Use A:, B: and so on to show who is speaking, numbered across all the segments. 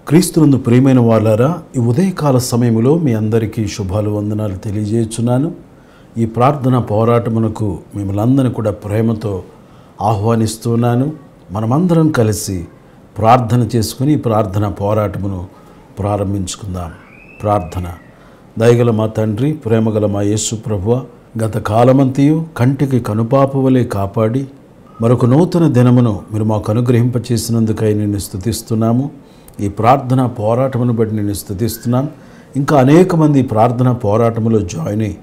A: క్రీస్తునందు ప్రియమైన వాళ్ళారా, ఈ ఉదయకాల సమయంలో మీ అందరికీ శుభాలు వందనాలు తెలియజేస్తున్నాను. ఈ ప్రార్థన పోరాటమునకు మిమ్మల్ని అందరినీ కూడా ప్రేమతో ఆహ్వానిస్తున్నాను. మనమందరం కలిసి ప్రార్థన చేసుకుని ఈ ప్రార్థన పోరాటమును ప్రారంభించుకుందాం. ప్రార్థన. దయగల మా తండ్రి, ప్రేమగల మా యేసు ప్రభువ, గత కాలమంతయు కంటికి కనుపాపు వలె కాపాడి మరొక నూతన దినమును మీరు మాకు అనుగ్రహింపచేసినందుకై నిన్ను స్తుతిస్తున్నాము. ఈ ప్రార్థన పోరాటమును బట్టి నేను స్తుతిస్తున్నాను. ఇంకా అనేక మంది ప్రార్థన పోరాటములో జాయిన్ అయ్యి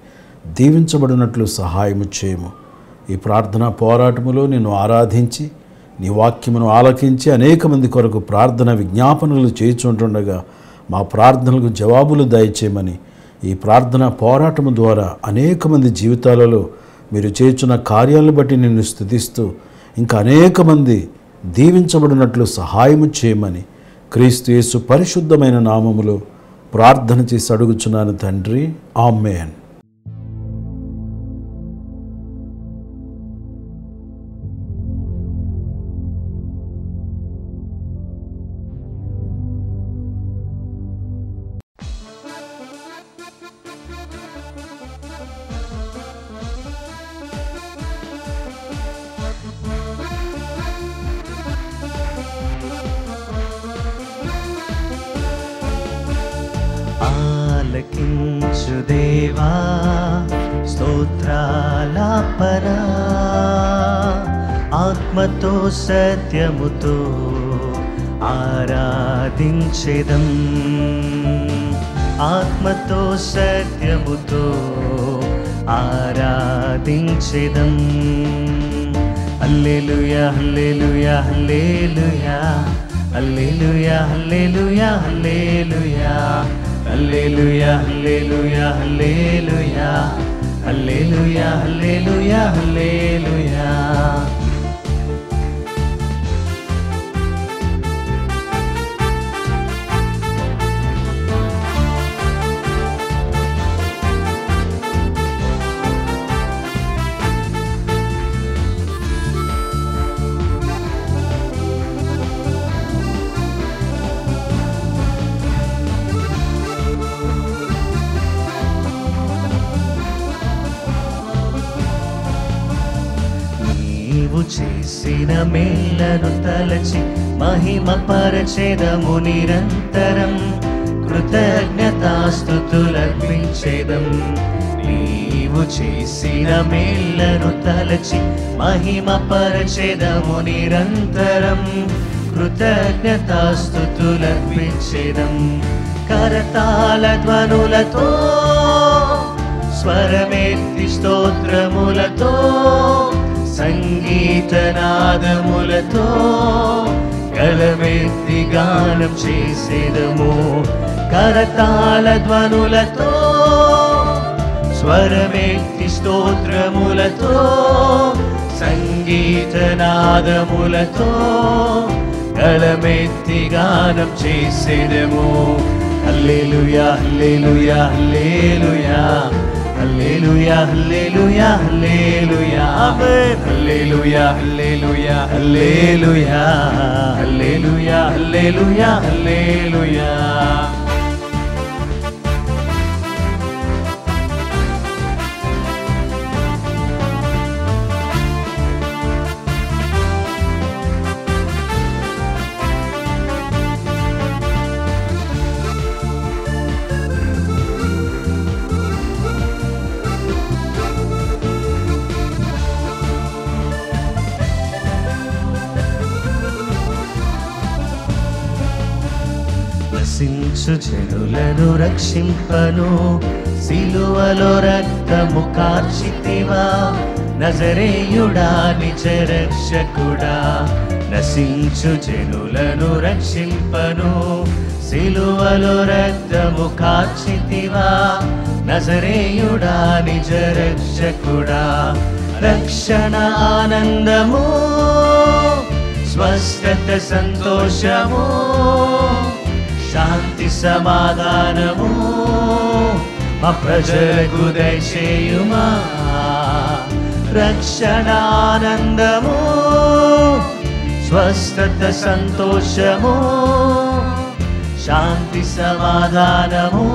A: దీవించబడినట్లు సహాయము చేయము. ఈ ప్రార్థన పోరాటములో నిన్ను ఆరాధించి నీ వాక్యమును ఆలకించి అనేక మంది కొరకు ప్రార్థన విజ్ఞాపనలు చేయుచుంటుండగా మా ప్రార్థనలకు జవాబులు దయచేయమని, ఈ ప్రార్థన పోరాటము ద్వారా అనేక మంది జీవితాలలో మీరు చేయుచున్న కార్యాలను బట్టి నిన్ను స్తుతిస్తూ ఇంకా అనేక మంది దీవించబడినట్లు సహాయము చేయమని క్రీస్తు యేసు పరిశుద్ధమైన నామములో ప్రార్థన చేసి అడుగుచున్నాను తండ్రి, ఆమేన్.
B: ఆలకించు దేవా స్తోత్రాలాపన, ఆత్మతో సత్యముతో ఆరాధించెదం, ఆత్మతో సత్యముతో ఆరాధించెదం. హల్లెలూయా హల్లెలూయా హల్లెలూయా హల్లెలూయా హల్లెలూయా హల్లెలూయా హల్లెలూయా హల్లెలూయా హల్లెలూయా హల్లెలూయా హల్లెలూయా హల్లెలూయా. నీవు చేసిన మేలను తలచి మహిమ పరచెదము నిరంతరం, కృతజ్ఞతాస్తుతులర్పించెదం. నీవు చేసిన మేలను తలచి మహిమ పరచెదము నిరంతరం, కృతజ్ఞతాస్తుతులర్పించెదం. కరతాళ ధ్వనులతో స్వరమెత్తి స్తోత్రములతో సంగీతనాదములతో గళమెత్తి గానం చేసేదము. కరతాళ ధ్వనులతో స్వరమెత్తి స్తోత్రములతో సంగీతనాదములతో గళమెత్తి గానం చేసేదము. హల్లెలూయా హల్లెలూయా హల్లెలూయా హల్లెలూయా హల్లెలూయా హల్లెలూయా ఆమేన్. హల్లెలూయా హల్లెలూయా హల్లెలూయా హల్లెలూయా హల్లెలూయా హల్లెలూయా. నశించు జనులను రక్షింపను, సిలువలో రక్తము కార్చితివా, నజరేయుడా నిజ రక్షకుడా. నశించు జనులను రక్షింపను, సిలువలో రక్తము కార్చితివా, నజరేయుడా నిజ రక్షకుడా. రక్షణ ఆనందము, స్వస్థత సంతోషము, శాంతి సమాధానము మా ప్రజలకు దయచేయుమా. రక్షణ ఆనందము, స్వస్థత సంతోషము, శాంతి సమాధానము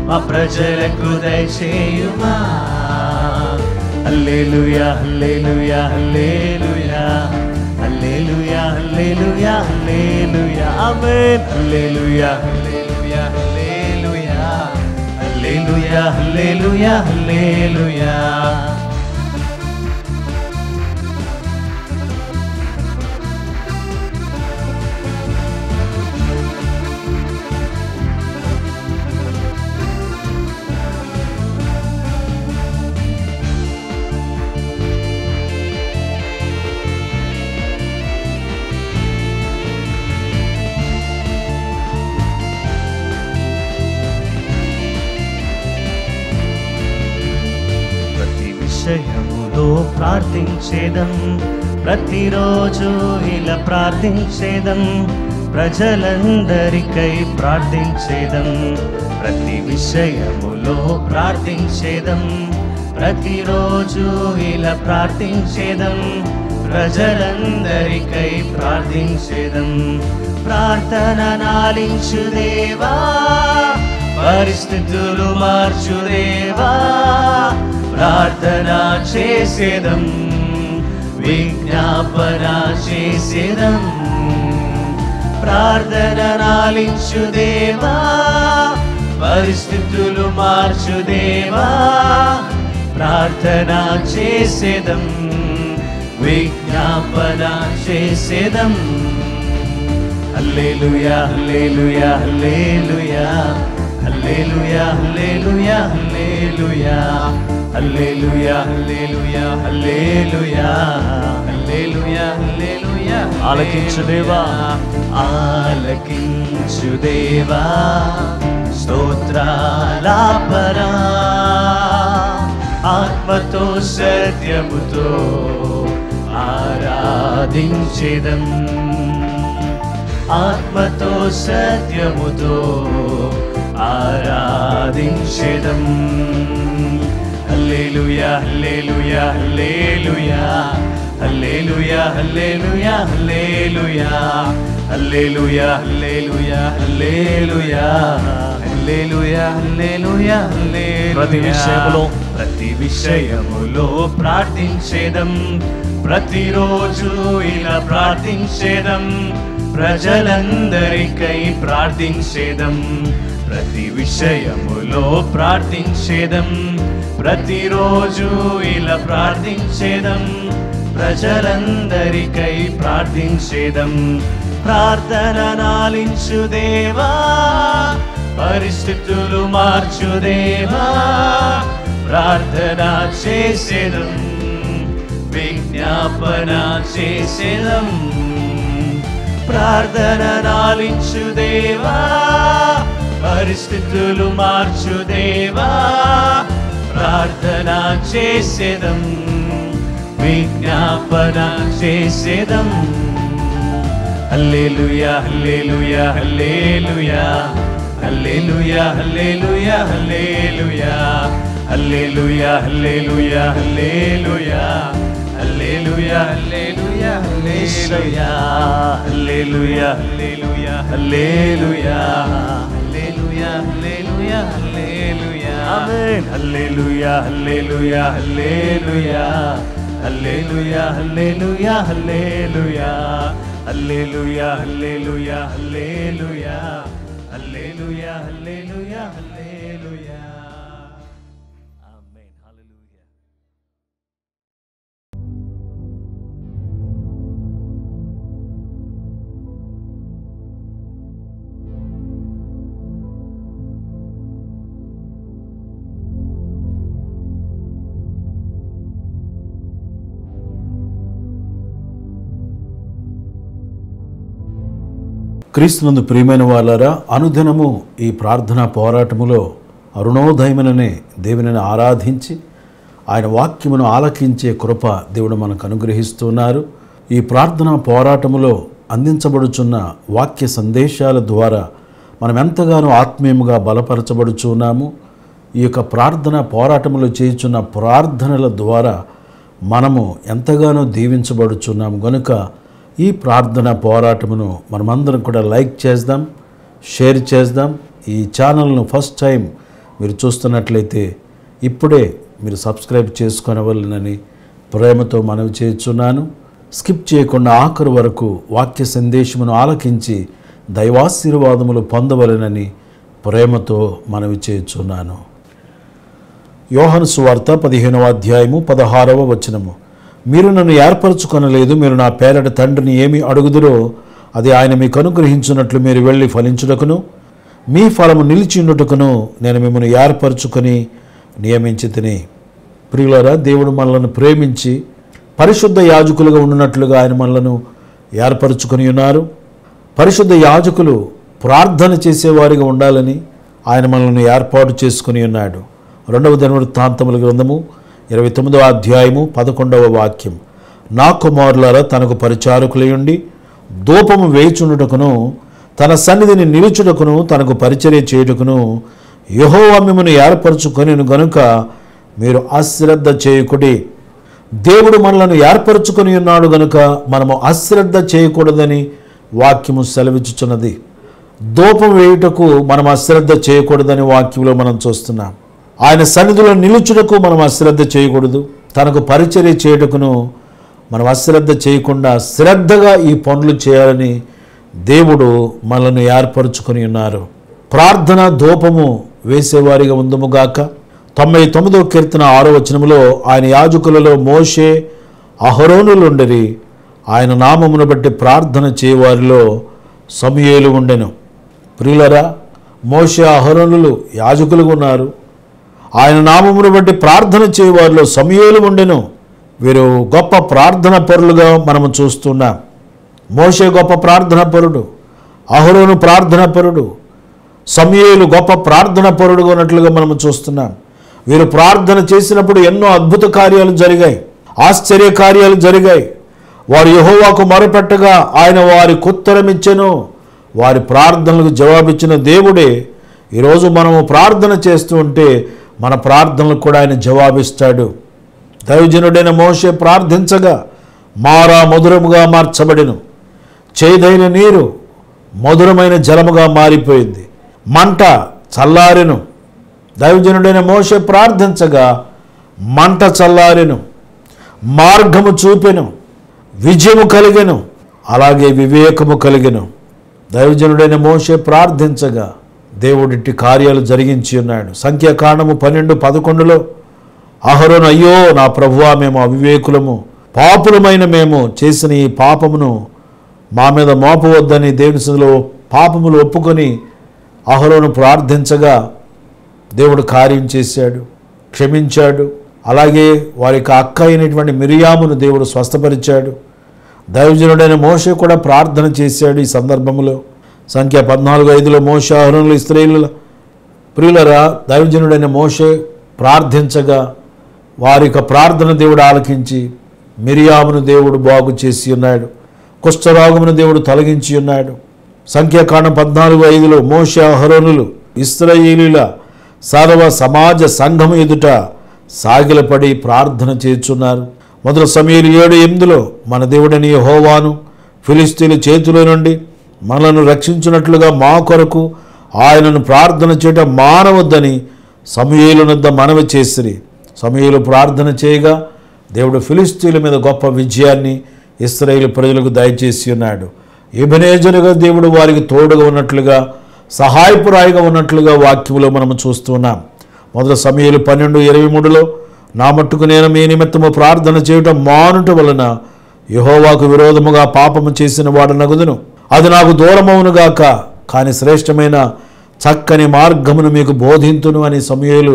B: మా ప్రజలకు దయచేయుమా. హల్లెలూయా హల్లెలూయా హల్లెలూయా హల్లెలూయా హల్లెలూయా హల్లెలూయా ఆమేన్. హల్లెలూయా హల్లెలూయా హల్లెలూయా హల్లెలూయా హల్లెలూయా హల్లెలూయా. విషయములో ప్రార్థించేదం, ప్రతిరోజు ఇలా ప్రార్థించేదం, ప్రజలందరికై ప్రార్థించేదం. ప్రతి విషయములో ప్రార్థించేదం, ప్రతిరోజు ఇలా ప్రార్థించేదం, ప్రజలందరికై ప్రార్థించేదం. ప్రార్థన నాలించు దేవా, పరిస్థితులు మార్చు దేవా, ప్రార్థన చేసేదం, విజ్ఞాపన చేసేదం. ప్రార్థన నాలించు దేవా, పరిస్థితులు మార్చు దేవా, ప్రార్థన చేసేదం, విజ్ఞాపన చేసేదం. హల్లెలూయా హల్లెలూయా హల్లెలూయా హల్లెలూయా హల్లెలూయా హల్లెలూయా హల్లెలూయా హల్లెలూయా హల్లెలూయా హల్లెలూయా హల్లెలూయా. ఆలకించు దేవా, ఆలకించు దేవా, స్తోత్రాలాపనా, ఆత్మతో సత్యముతో ఆరాధించెదం, ఆత్మతో సత్యముతో ఆరాధించెదం. హల్లెలూయా హల్లెలూయా హల్లెలూయా హల్లెలూయా హల్లెలూయా హల్లెలూయా హల్లెలూయా హల్లెలూయా హల్లెలూయా హల్లెలూయా హల్లెలూయా హల్లెలూయా. ప్రతి విషయములో ప్రార్థించేదం, ప్రతిరోజు ఇలా ప్రార్థించేదం, ప్రజలందరికై ప్రార్థించేదం. ప్రతి విషయములో ప్రార్థించేదం, ప్రతిరోజు ఇలా ప్రార్థించేదం, ప్రజలందరికై ప్రార్థించేదం. ప్రార్థన నాలించు దేవా, పరిస్థితులు మార్చు దేవా, ప్రార్థన చేసేదం, విజ్ఞాపన చేసేదం. ప్రార్థన నాలించు దేవా, పరిస్థితులు మార్చు దేవా, ప్రార్థన చేసేదం, విజ్ఞాపన చేసేదం. హల్లెలూయా హల్లెలూయా హల్లెలూయా హల్లెలూయా హల్లెలూయా హల్లెలూయా హల్లెలూయా హల్లెలూయా హల్లెలూయా హల్లెలూయా హల్లెలూయా హల్లెలూయా హల్లెలూయా హల్లెలూయా హల్లెలూయా హల్లెలూయా హల్లెలూయా హల్లెలూయా ఆమేన్. హల్లెలూయా హల్లెలూయా హల్లెలూయా హల్లెలూయా హల్లెలూయా హల్లెలూయా హల్లెలూయా హల్లెలూయా హల్లెలూయా హల్లెలూయా హల్లెలూయా హల్లెలూయా ఆమేన్. హల్లెలూయా.
A: క్రీస్తునందు ప్రియమైన వాళ్ళారా, అనుదినము ఈ ప్రార్థనా పోరాటములో అరుణోదయముననే దేవునిని ఆరాధించి ఆయన వాక్యమును ఆలకించే కృప దేవుడు మనకు అనుగ్రహిస్తున్నారు. ఈ ప్రార్థనా పోరాటములో అందించబడుచున్న వాక్య సందేశాల ద్వారా మనం ఎంతగానో ఆత్మీయముగా బలపరచబడుచున్నాము. ఈ యొక్క ప్రార్థనా పోరాటములో చేయుచున్న ప్రార్థనల ద్వారా మనము ఎంతగానో దీవించబడుచున్నాము. కనుక ఈ ప్రార్థన పోరాటమును మనమందరం కూడా లైక్ చేద్దాం, షేర్ చేద్దాం. ఈ ఛానల్ను ఫస్ట్ టైం మీరు చూస్తున్నట్లయితే ఇప్పుడే మీరు సబ్స్క్రైబ్ చేసుకొనవలెనని ప్రేమతో మనవి చేస్తున్నాను. స్కిప్ చేయకుండా ఆఖరు వరకు వాక్య సందేశమును ఆలకించి దైవాశీర్వాదములు పొందవలెనని ప్రేమతో మనవి చేస్తున్నాను. యోహాను సువార్త 15వ అధ్యాయము 16వ వచనము. మీరు నన్ను ఏర్పరచుకొనలేదు, మీరు నా పేరట తండ్రిని ఏమి అడుగుదురో అది ఆయన మీకు అనుగ్రహించున్నట్లు మీరు వెళ్ళి ఫలించుటకును మీ ఫలము నిలిచియుండుటకును నేను మిమ్మల్ని ఏర్పరచుకొని నియమించి తిని. ప్రియులారా, దేవుడు మనలను ప్రేమించి పరిశుద్ధ యాజకులుగా ఉండునట్లుగా ఆయన మనలను ఏర్పరచుకొని ఉన్నారు. పరిశుద్ధ యాజకులు ప్రార్థన చేసేవారిగా ఉండాలని ఆయన మనల్ని ఏర్పాటు చేసుకుని ఉన్నాడు. 2వ దినవృత్తాంతముల గ్రంథము 29వ అధ్యాయము 11వ వాక్యం. నా కుమారులారా, తనకు పరిచారకులయుండి ధూపము వేయుచుండుటకును తన సన్నిధిని నిలుచుటకును తనకు పరిచర్య చేయుటకును యెహోవా మిమ్మును ఏర్పరచుకొనెను గనుక మీరు అశ్రద్ధ చేయకుడి. దేవుడు మనలను ఏర్పరచుకొని ఉన్నాడు గనుక మనము అశ్రద్ధ చేయకూడదని వాక్యము సెలవిచ్చుచున్నది. ధూపం వేయుటకు మనం అశ్రద్ధ చేయకూడదని వాక్యంలో మనం చూస్తున్నాం. ఆయన సన్నిధిలో నిలుచుటకు మనం అశ్రద్ధ చేయకూడదు. తనకు పరిచర్య చేయుటకును మనం అశ్రద్ధ చేయకుండా శ్రద్ధగా ఈ పనులు చేయాలని దేవుడు మనల్ని ఏర్పరచుకొని ఉన్నారు. ప్రార్థన ధూపము వేసేవారిగా ఉందుముగాక. 99వ కీర్తన 6వ వచనములో ఆయన యాజకులలో మోషే అహరోనులుండిరి, ఆయన నామమును బట్టి ప్రార్థన చేయవారిలో సమూయేలు ఉండెను. ప్రియులరా, మోషే అహరోనులు యాజకులుగా ఉన్నారు. ఆయన నామమును బట్టి ప్రార్థన చేయవారిలో సమూయేలు ఉండెను. వీరు గొప్ప ప్రార్థన పరులుగా మనము చూస్తున్నాం. మోషే గొప్ప ప్రార్థన పరుడు, అహరోను ప్రార్థన పరుడు, సమూయేలు గొప్ప ప్రార్థన పరుడుగా ఉన్నట్లుగా మనము చూస్తున్నాం. వీరు ప్రార్థన చేసినప్పుడు ఎన్నో అద్భుత కార్యాలు జరిగాయి, ఆశ్చర్య కార్యాలు జరిగాయి. వారు యెహోవాకు మొరపెట్టగా ఆయన వారికి ఉత్తరమిచ్చెను. వారి ప్రార్థనలకు జవాబిచ్చిన దేవుడే ఈరోజు మనము ప్రార్థన చేస్తూ ఉంటే మన ప్రార్థనలకు కూడా ఆయన జవాబిస్తాడు. దైవజనుడైన మోషే ప్రార్థించగా మారా మధురముగా మార్చబడెను. చేదైన నీరు మధురమైన జలముగా మారిపోయింది. మంట చల్లారెను. దైవజనుడైన మోషే ప్రార్థించగా మంట చల్లారెను, మార్గము చూపెను, విజయము కలిగెను, అలాగే వివేకము కలిగెను. దైవజనుడైన మోషే ప్రార్థించగా దేవుడిట్టి కార్యాలు జరిగించి ఉన్నాడు. సంఖ్యాకాండము 12:11లో అహరోను, అయ్యో నా ప్రభువా, మేము అవివేకులము, పాపులమైన మేము చేసిన ఈ పాపమును మా మీద మోపవద్దని దేవుని సన్నిధిలో పాపములు ఒప్పుకొని అహరోను ప్రార్థించగా దేవుడు కార్యం చేశాడు, క్షమించాడు. అలాగే వారికి అక్క అయినటువంటి మిరియామును దేవుడు స్వస్థపరిచాడు. దైవజనుడైన మోషే కూడా ప్రార్థన చేశాడు. ఈ సందర్భంలో సంఖ్య 14:5లో మోషే అహరోనులు ఇశ్రాయేలుల ప్రియులరా, దైవజనుడైన మోషే ప్రార్థించగా వారి యొక్క ప్రార్థన దేవుడు ఆలకించి మిరియామును దేవుడు బాగు చేసి ఉన్నాడు. కుష్ఠరోగమును దేవుడు తొలగించి ఉన్నాడు. సంఖ్యాకాండం 14:5లో మోషే అహరోనులు ఇశ్రాయేలీయుల సర్వ సమాజ సంఘము ఎదుట సాగిలపడి ప్రార్థన చేస్తున్నారు. మొదటి సమూయేలు 7:8లో మన దేవుడని యెహోవాను ఫిలిష్తీయుల చేతిలో నుండి మనలను రక్షించినట్లుగా మా కొరకు ఆయనను ప్రార్థన చేయటం మానవద్దని సమూయేలునొద్ద మనవి చేసిరి. సమూయేలు ప్రార్థన చేయగా దేవుడు ఫిలిష్తీయుల మీద గొప్ప విజయాన్ని ఇశ్రాయేలు ప్రజలకు దయచేసి ఉన్నాడు. ఎబెనేజరుగా దేవుడు వారికి తోడుగా ఉన్నట్లుగా, సహాయపురాయిగా ఉన్నట్లుగా వాక్యములో మనము చూస్తున్నాం. మొదటి సమూయేలు 12:23లో నా మట్టుకు నేను మీ నిమిత్తము ప్రార్థన చేయటం మానుట వలన యెహోవాకు విరోధముగా పాపము చేసిన వాడనగుదును. అది నాకు దూరమవునుగాక, కానీ శ్రేష్టమైన చక్కని మార్గమును మీకు బోధింతును అని సమూయేలు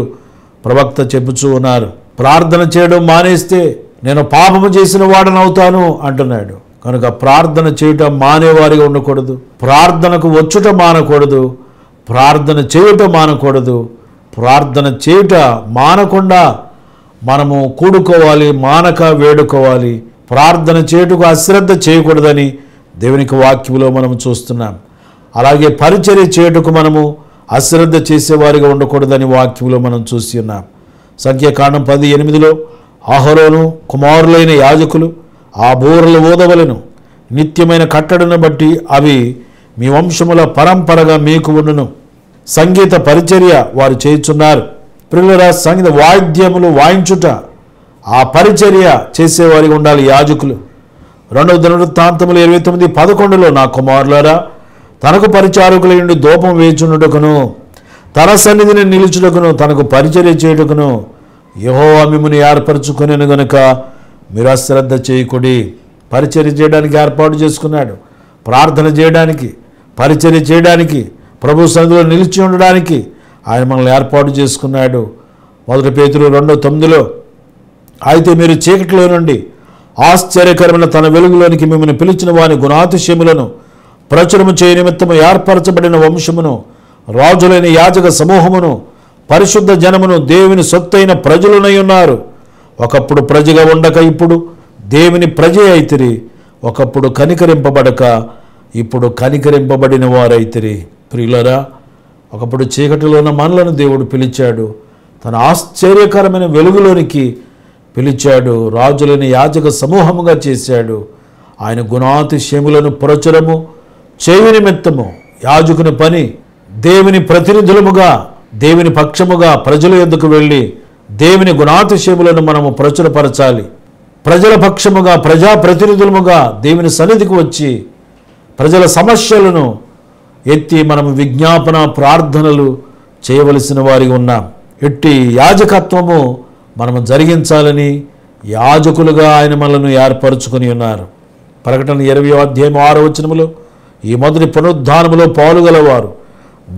A: ప్రవక్త చెబుతూ ఉన్నారు. ప్రార్థన చేయడం మానేస్తే నేను పాపము చేసిన వాడనవుతాను అంటున్నాడు. కనుక ప్రార్థన చేయటం మానేవారిగా ఉండకూడదు, ప్రార్థనకు వచ్చుట మానకూడదు, ప్రార్థన చేయుట మానకూడదు. ప్రార్థన చేయుట మానకుండా మనము కూడుకోవాలి, మానక వేడుకోవాలి. ప్రార్థన చేయుటకు అశ్రద్ధ చేయకూడదని దేవునికి వాక్యంలో మనము చూస్తున్నాం. అలాగే పరిచర్య చేయుటకు మనము అశ్రద్ధ చేసేవారిగా ఉండకూడదని వాక్యంలో మనం చూసి ఉన్నాం. సంఖ్యాకాండం 10:8లో అహరోను కుమారులైన యాజకులు ఆ బూరలు ఊదవలెను, నిత్యమైన కట్టడను బట్టి అవి మీ వంశముల పరంపరగా మీకు ఉండును. సంగీత పరిచర్య వారు చేయుచున్నారు. ప్రియులారా, సంగీత వాయిద్యములు వాయించుట, ఆ పరిచర్య చేసేవారికి ఉండాలి యాజకులు. 2వ దినవృత్తాంతములు 29:11 నా కుమారులారా, తనకు పరిచారకులయుండి ధూపం వేచునుటకును, తన సన్నిధిని నిలుచుటకును, తనకు పరిచర్య చేయుటకును యెహోవా మిమ్మును ఏర్పరచుకొనెను గనుక మీరు అశ్రద్ధ చేయకుడి. పరిచర్య చేయడానికి ఏర్పాటు చేసుకున్నాడు. ప్రార్థన చేయడానికి, పరిచర్య చేయడానికి, ప్రభు సన్నిధిలో నిలిచి ఉండడానికి ఆయన మనల్ని ఏర్పాటు చేసుకున్నాడు. 1 పేతురు 2:9 అయితే మీరు చీకటిలో నుండి ఆశ్చర్యకరమైన తన వెలుగులోనికి మిమ్మల్ని పిలిచిన వాని గుణాతిశయములను ప్రచురము చేయ నిమిత్తము ఏర్పరచబడిన వంశమును, రాజులైన యాజక సమూహమును, పరిశుద్ధ జనమును, దేవుని సొత్తైన ప్రజలునై ఉన్నారు. ఒకప్పుడు ప్రజగా ఉండక ఇప్పుడు దేవుని ప్రజ అయితిరి. ఒకప్పుడు కనికరింపబడక ఇప్పుడు కనికరింపబడిన వారైతిరి. ప్రియులారా, ఒకప్పుడు చీకటిలో ఉన్న మనలను దేవుడు పిలిచాడు, తన ఆశ్చర్యకరమైన వెలుగులోనికి పిలిచాడు, రాజులని యాజక సమూహముగా చేశాడు. ఆయన గుణాతిశయములను ప్రచురము చేయు నిమిత్తము యాజకుని పని దేవుని ప్రతినిధులముగా, దేవుని పక్షముగా ప్రజల యొద్దకు వెళ్ళి దేవుని గుణాతిశయములను మనము ప్రచురపరచాలి. ప్రజల పక్షముగా, ప్రజాప్రతినిధులముగా దేవుని సన్నిధికి వచ్చి ప్రజల సమస్యలను ఎత్తి మనము విజ్ఞాపన ప్రార్థనలు చేయవలసిన వారిగా ఉన్నాం. ఎట్టి యాజకత్వము మనము జరిగించాలని యాజకులుగా ఆయన మనల్ని ఏర్పరచుకొని ఉన్నారు. ప్రకటన 20:6 ఈ మొదటి పునరుద్ధానములో పాలుగలవారు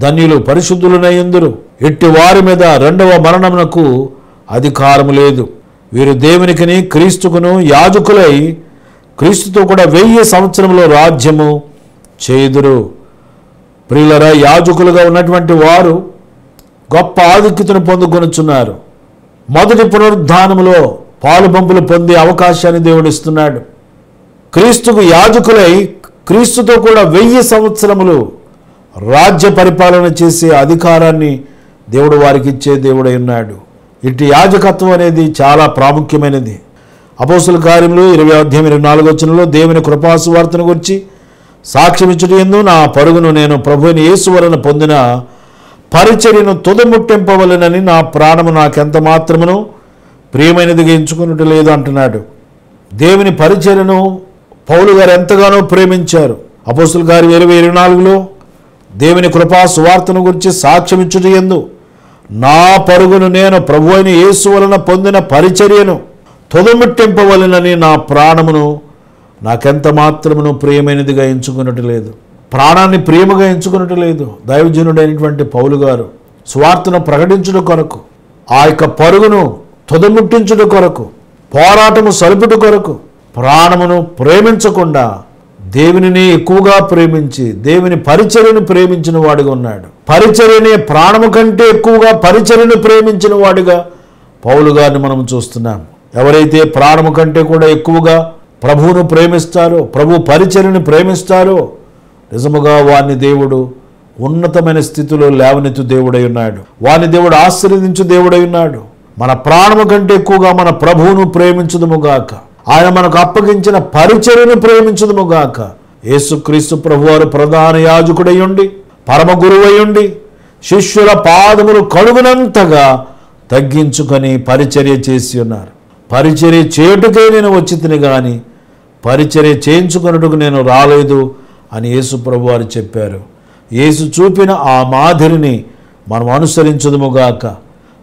A: ధన్యులు, పరిశుద్ధులనయ్యుందురు. ఎట్టి వారి మీద రెండవ మరణమునకు అధికారము లేదు. వీరు దేవునికిని క్రీస్తుకును యాజకులై క్రీస్తుతో కూడా 1000 సంవత్సరములో రాజ్యము చేయుదురు. ప్రియులరా, యాజకులుగా ఉన్నటువంటి వారు గొప్ప ఆధిక్యతను పొందుకొనుచున్నారు. మొదటి పునరుద్ధానములో పాలు పంపులు పొందే అవకాశాన్ని దేవుడు ఇస్తున్నాడు. క్రీస్తుకు యాజకులై క్రీస్తుతో కూడా 1000 సంవత్సరములు రాజ్య పరిపాలన చేసే అధికారాన్ని దేవుడు వారికి ఇచ్చే దేవుడై ఉన్నాడు. ఇటు యాజకత్వం అనేది చాలా ప్రాముఖ్యమైనది. అపోస్తుల కార్యములు 20:24 దేవుని కృపాసువార్తను గురించి సాక్ష్యమిచ్చుట యందు నా పరుగును నేను ప్రభువైన యేసు వలన పొందిన పరిచర్యను తుదముట్టింపవలెనని నా ప్రాణము నాకెంత మాత్రమును ప్రియమైనదిగా ఎంచుకున్నట్టు లేదు అంటున్నాడు. దేవుని పరిచర్యను పౌలు గారు ఎంతగానో ప్రేమించారు. అపోస్తుల కార్యం 20:24 దేవుని కృపా సువార్తను గురించి సాక్ష్యమిచ్చుట యందు నా పరుగును నేను ప్రభువైన యేసు వలన పొందిన పరిచర్యను తుదముట్టింపవలెనని నా ప్రాణమును నాకెంత మాత్రమును ప్రియమైనదిగా ఎంచుకున్నట్టు లేదు. ప్రాణాన్ని ప్రియముగా ఎంచుకున్నట్టు లేదు. దైవజనుడైనటువంటి పౌలు గారు సువార్తను ప్రకటించుట కొరకు, ఆ యొక్క పరుగును తుదముట్టించుట కొరకు, పోరాటము సలుపుట కొరకు ప్రాణమును ప్రేమించకుండా దేవునిని ఎక్కువగా ప్రేమించి దేవుని పరిచర్యను ప్రేమించిన వాడిగా ఉన్నాడు. పరిచర్యనే ప్రాణము కంటే ఎక్కువగా పరిచర్యను ప్రేమించిన వాడిగా పౌలు గారిని మనం చూస్తున్నాం. ఎవరైతే ప్రాణము కంటే కూడా ఎక్కువగా ప్రభువును ప్రేమిస్తారో, ప్రభు పరిచర్యను ప్రేమిస్తారో నిజముగా వారిని దేవుడు ఉన్నతమైన స్థితిలో లేవనెత్తు దేవుడై ఉన్నాడు. వారిని దేవుడు ఆశీర్వదించు దేవుడై ఉన్నాడు. మన ప్రాణము కంటే ఎక్కువగా మన ప్రభువును ప్రేమించుదుముగాక, ఆయన మనకు అప్పగించిన పరిచర్యను ప్రేమించుదుముగాక. యేసుక్రీస్తు ప్రభువారు ప్రధాన యాజకుడై ఉండి, పరమ గురువై ఉండి, శిష్యుల పాదములు కడుగునంతగా తగ్గించుకొని పరిచర్య చేసి ఉన్నారు. పరిచర్య చేయుటకే నేను వచ్చి తిని గాని పరిచర్య చేయించుకొనుటకు నేను రాలేదు అని యేసు ప్రభువారు చెప్పారు. యేసు చూపిన ఆ మాదిరిని మనం అనుసరించుదుముగాక,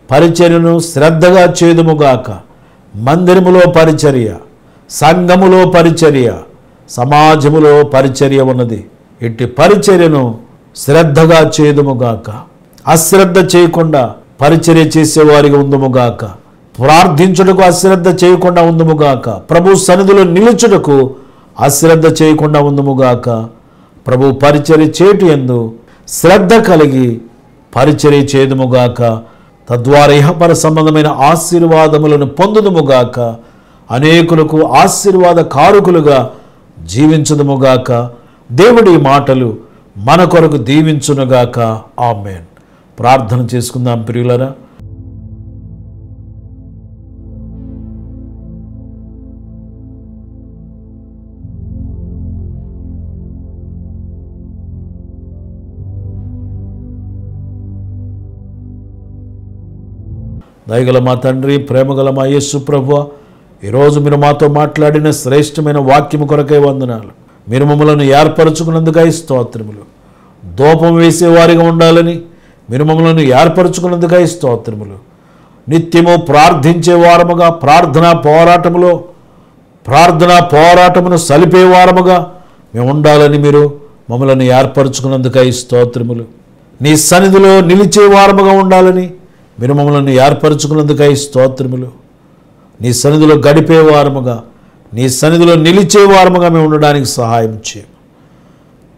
A: పరిచర్యను శ్రద్ధగా చేదుముగాక. మందిరములో పరిచర్య, సంఘములో పరిచర్య, సమాజములో పరిచర్య ఉన్నది. ఇట్టి పరిచర్యను శ్రద్ధగా చేదుముగాక. అశ్రద్ధ చేయకుండా పరిచర్య చేసేవారిగా ఉందుముగాక. ప్రార్థించుటకు అశ్రద్ధ చేయకుండా ఉందుముగాక. ప్రభు సన్నిధిలో నిలుచుటకు అశ్రద్ధ చేయకుండా ఉందుముగాక. ప్రభు పరిచర్య చేటు యందు శ్రద్ధ కలిగి పరిచర్య చేదుముగాక. తద్వారా ఇహపర సంబంధమైన ఆశీర్వాదములను పొందుదుముగాక. అనేకులకు ఆశీర్వాద కారుకులుగా జీవించుదుముగాక. దేవుడి మాటలు మన కొరకు దీవించునుగాక. ఆమేన్. ప్రార్థన చేసుకుందాం ప్రియులరా. దయగల మా తండ్రి, ప్రేమగల మా యేసు ప్రభువా, ఈరోజు మీరు మాతో మాట్లాడిన శ్రేష్టమైన వాక్యము కొరకై వందనాలు. మీరు మమ్మలను ఏర్పరచుకున్నందుకై స్తోత్రములు. ధూపం వేసేవారిగా ఉండాలని మీరు మమ్మలను ఏర్పరచుకున్నందుకై స్తోత్రములు. నిత్యము ప్రార్థించే వారముగా, ప్రార్థనా పోరాటమును సలిపే వారముగా మేము ఉండాలని మీరు మమ్మలను ఏర్పరచుకున్నందుకై స్తోత్రములు. నీ సన్నిధిలో నిలిచే వారముగా ఉండాలని మీరు మమ్మల్ని ఏర్పరచుకున్నందుకై స్తోత్రములు. నీ సన్నిధిలో గడిపే వారముగా, నీ సన్నిధిలో నిలిచే వారముగా మేము ఉండడానికి సహాయం చేయం.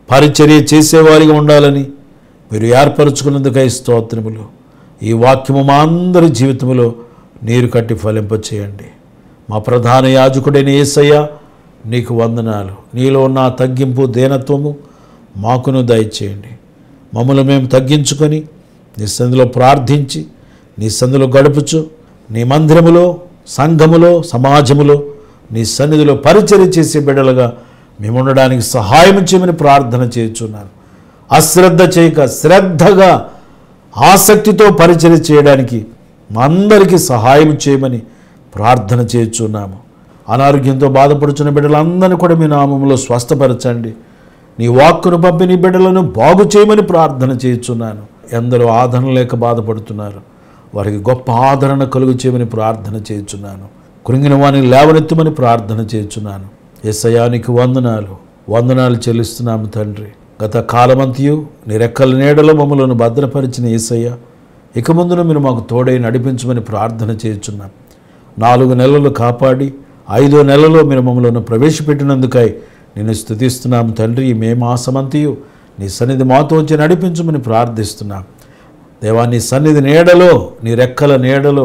A: పరిచర్య చేసేవారిగా ఉండాలని మీరు ఏర్పరచుకున్నందుకై స్తోత్రములు. ఈ వాక్యము మా అందరి జీవితంలో నీరు కట్టి ఫలింపచేయండి. మా ప్రధాన యాజకుడైన యేసయ్య, నీకు వందనాలు. నీలో ఉన్న తగ్గింపు, దీనత్వము మాకును దయచేయండి. మమ్మల్ని మేము తగ్గించుకొని నీ సన్నిధిలో ప్రార్థించి, నీ సన్నిధిలో గడుపుచు, నీ మందిరములో, సంఘములో, సమాజములో నీ సన్నిధిలో పరిచర్య చేసే బిడ్డలుగా మేము ఉండడానికి సహాయం చేయమని ప్రార్థన చేయుచున్నాను. అశ్రద్ధ చేయక శ్రద్ధగా, ఆసక్తితో పరిచర్య చేయడానికి మా అందరికీ సహాయం చేయమని ప్రార్థన చేయుచున్నాము. అనారోగ్యంతో బాధపడుచున్న బిడ్డలందరినీ కూడా మీ నామములో స్వస్థపరచండి. నీ వాక్కును పంపి నీ బిడ్డలను బాగు చేయమని ప్రార్థన చేయుచున్నాను. ఎందరో ఆదరణ లేక బాధపడుతున్నారు, వారికి గొప్ప ఆదరణ కలుగు చేయమని ప్రార్థన చేయుచున్నాను. కృంగిన వారిని లేవనెత్తమని ప్రార్థన చేయుచున్నాను. యేసయ్యా, నీకు వందనాలు చెల్లిస్తున్నాము తండ్రి. గత కాలమంతయు నీ రెక్కల నీడలో మమ్మలను భద్రపరిచిన యేసయ్య, ఇక ముందున మీరు మాకు తోడై నడిపించమని ప్రార్థన చేయుచున్నాం. 4 నెలలు కాపాడి 5వ నెలలో మీరు మమ్మలను ప్రవేశపెట్టినందుకై నిన్ను స్తుతిస్తున్నాము తండ్రి. మే మాసమంతయు నీ సన్నిధి మాతో వచ్చి నడిపించమని ప్రార్థిస్తున్నాం. దేవా, నీ సన్నిధి నీడలో, నీ రెక్కల నీడలో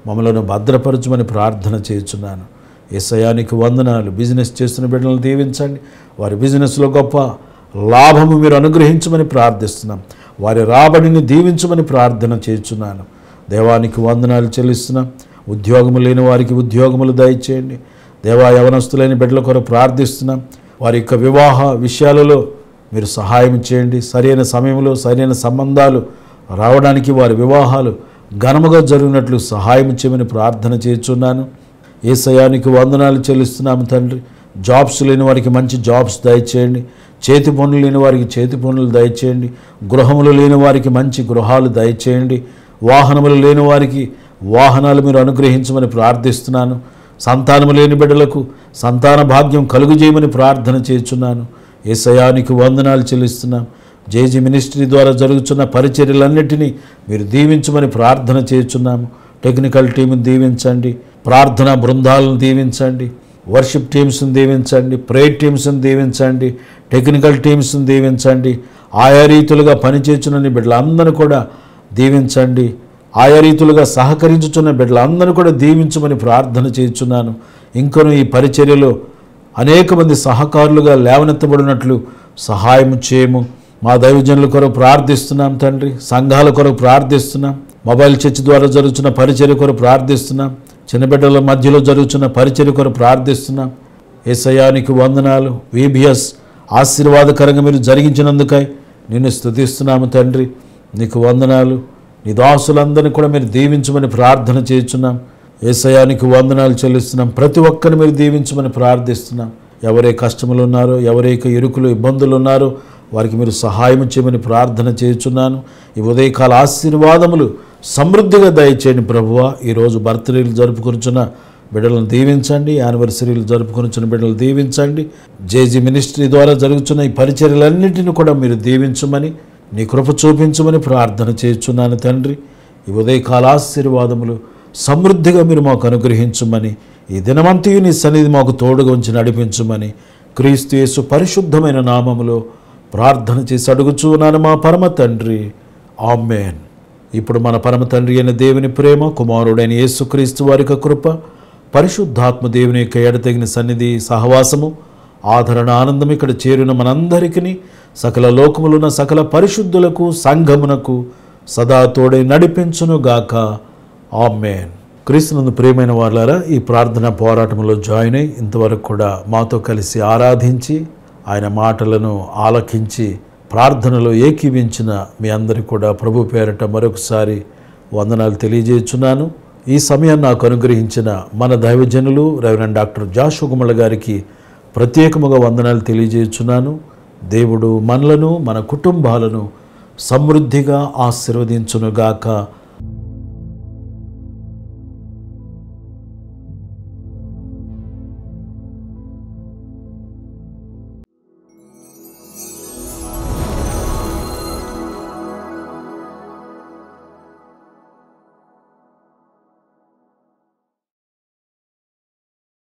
A: మమ్మలను భద్రపరచమని ప్రార్థన చేయుచున్నాను. యేసయ్యా, నీకు వందనాలు. బిజినెస్ చేస్తున్న బిడ్డలను దీవించండి. వారి బిజినెస్లో గొప్ప లాభము మీరు అనుగ్రహించమని ప్రార్థిస్తున్నాం. వారి రాబడిని దీవించమని ప్రార్థన చేయుచున్నాను. దేవానికి వందనాలు చెల్లిస్తున్నాం. ఉద్యోగము లేని వారికి ఉద్యోగములు దయచేయండి. దేవా, యవనస్తులైన బిడ్డల కొరకు ప్రార్థిస్తున్నాం. వారి యొక్క వివాహ విషయాలలో మీరు సహాయం చేయండి. సరైన సమయంలో సరైన సంబంధాలు రావడానికి వారి వివాహాలు ఘనముగా జరిగినట్లు సహాయం చేయమని ప్రార్థన చేయుచున్నాను. యేసయ్యానికి వందనాలు చెల్లిస్తున్నాము తండ్రి. జాబ్స్ లేని వారికి మంచి జాబ్స్ దయచేయండి. చేతి పనులు లేని వారికి చేతి పనులు దయచేయండి. గృహములు లేని వారికి మంచి గృహాలు దయచేయండి. వాహనములు లేని వారికి వాహనాలు మీరు అనుగ్రహించమని ప్రార్థిస్తున్నాను. సంతానము లేని బిడ్డలకు సంతాన భాగ్యం కలుగు చేయమని ప్రార్థన చేయుచున్నాను. యేసయ్యానికి వందనాలు చెల్లిస్తున్నాం. జేజీ మినిస్ట్రీ ద్వారా జరుగుతున్న పరిచర్యలన్నిటినీ మీరు దీవించమని ప్రార్థన చేయుచున్నాము. టెక్నికల్ టీంను దీవించండి. ప్రార్థనా బృందాలను దీవించండి. వర్షిప్ టీమ్స్ని దీవించండి. ప్రేయర్ టీమ్స్ని దీవించండి. టెక్నికల్ టీమ్స్ని దీవించండి. ఆయా రీతులుగా పనిచేస్తున్న బిడ్డలందరూ కూడా దీవించండి. ఆయా రీతులుగా సహకరించుచున్న బిడ్డలందరూ కూడా దీవించమని ప్రార్థన చేయుచున్నాను. ఇంకను ఈ పరిచర్యలో అనేక మంది సహకారులుగా లేవనెత్తబడినట్లు సహాయం చేయము. మా దైవజనుల కొరకు ప్రార్థిస్తున్నాం తండ్రి. సంఘాల కొరకు ప్రార్థిస్తున్నాం. మొబైల్ చర్చ్ ద్వారా జరుగుతున్న పరిచర్య కొరకు ప్రార్థిస్తున్నాం. చిన్న బిడ్డల మధ్యలో జరుగుతున్న పరిచర్య కొరకు ప్రార్థిస్తున్నాం. యేసయ్యానికి వందనాలు. VBS ఆశీర్వాదకరంగా మీరు జరిగించినందుకై నిన్ను స్తుతిస్తున్నాము తండ్రి. నీకు వందనాలు. నీ దాసులందరినీ కూడా మీరు దీవించమని ప్రార్థన చేయుచున్నాం. యేసయ్యానికి వందనాలు చెల్లిస్తున్నాం. ప్రతి ఒక్కరిని మీరు దీవించమని ప్రార్థిస్తున్నాం. ఎవరే కష్టములు ఉన్నారో, ఎవరైతే ఇరుకులు ఇబ్బందులు ఉన్నారో వారికి మీరు సహాయం చేయమని ప్రార్థన చేయుచున్నాను. ఈ ఉదయకాల ఆశీర్వాదములు సమృద్ధిగా దయచేయండి ప్రభువా. ఈరోజు బర్త్డేలు జరుపుకొనుచున్న బిడ్డలను దీవించండి. యానివర్సరీలు జరుపుకొనుచున్న బిడ్డలు దీవించండి. జేజీ మినిస్ట్రీ ద్వారా జరుగుతున్న ఈ పరిచర్యలన్నింటినీ కూడా మీరు దీవించమని, నీ కృప చూపించమని ప్రార్థన చేయుచున్నాను తండ్రి. ఈ ఉదయకాల ఆశీర్వాదములు సమృద్ధిగా మీరు మాకు అనుగ్రహించమని, ఈ దినమంతయు నీ సన్నిధి మాకు తోడుగా ఉంచి నడిపించమని క్రీస్తు యేసు పరిశుద్ధమైన నామములో ప్రార్థన చేసి అడుగుచున్నాను మా పరమ తండ్రి. ఆమేన్. ఇప్పుడు మన పరమ తండ్రి అయిన దేవుని ప్రేమ, కుమారుడైన యేసుక్రీస్తు వారి యొక్క కృప, పరిశుద్ధాత్మ దేవుని యొక్క ఎడతెగిన సన్నిధి, సహవాసము, ఆదరణ, ఆనందం ఇక్కడ చేరిన మనందరికీ, సకల లోకములున్న సకల పరిశుద్ధులకు, సంఘమునకు సదా తోడై నడిపించునుగాక. ఆమేన్. క్రీస్తునందు ప్రియమైన వాళ్ళారా, ఈ ప్రార్థన పోరాటంలో జాయిన్ అయి ఇంతవరకు కూడా మాతో కలిసి ఆరాధించి ఆయన మాటలను ఆలకించి ప్రార్థనలో ఏకీవించిన మీ అందరికీ కూడా ప్రభు పేరట మరొకసారి వందనాలు తెలియజేస్తున్నాను. ఈ సమయాన్ని నాకు అనుగ్రహించిన మన దైవజనులు రెవరెండ్ డాక్టర్ జాషు గుమ్మల గారికి ప్రత్యేకముగా వందనాలు తెలియజేస్తున్నాను. దేవుడు మనలను, మన కుటుంబాలను సమృద్ధిగా ఆశీర్వదించునుగాక.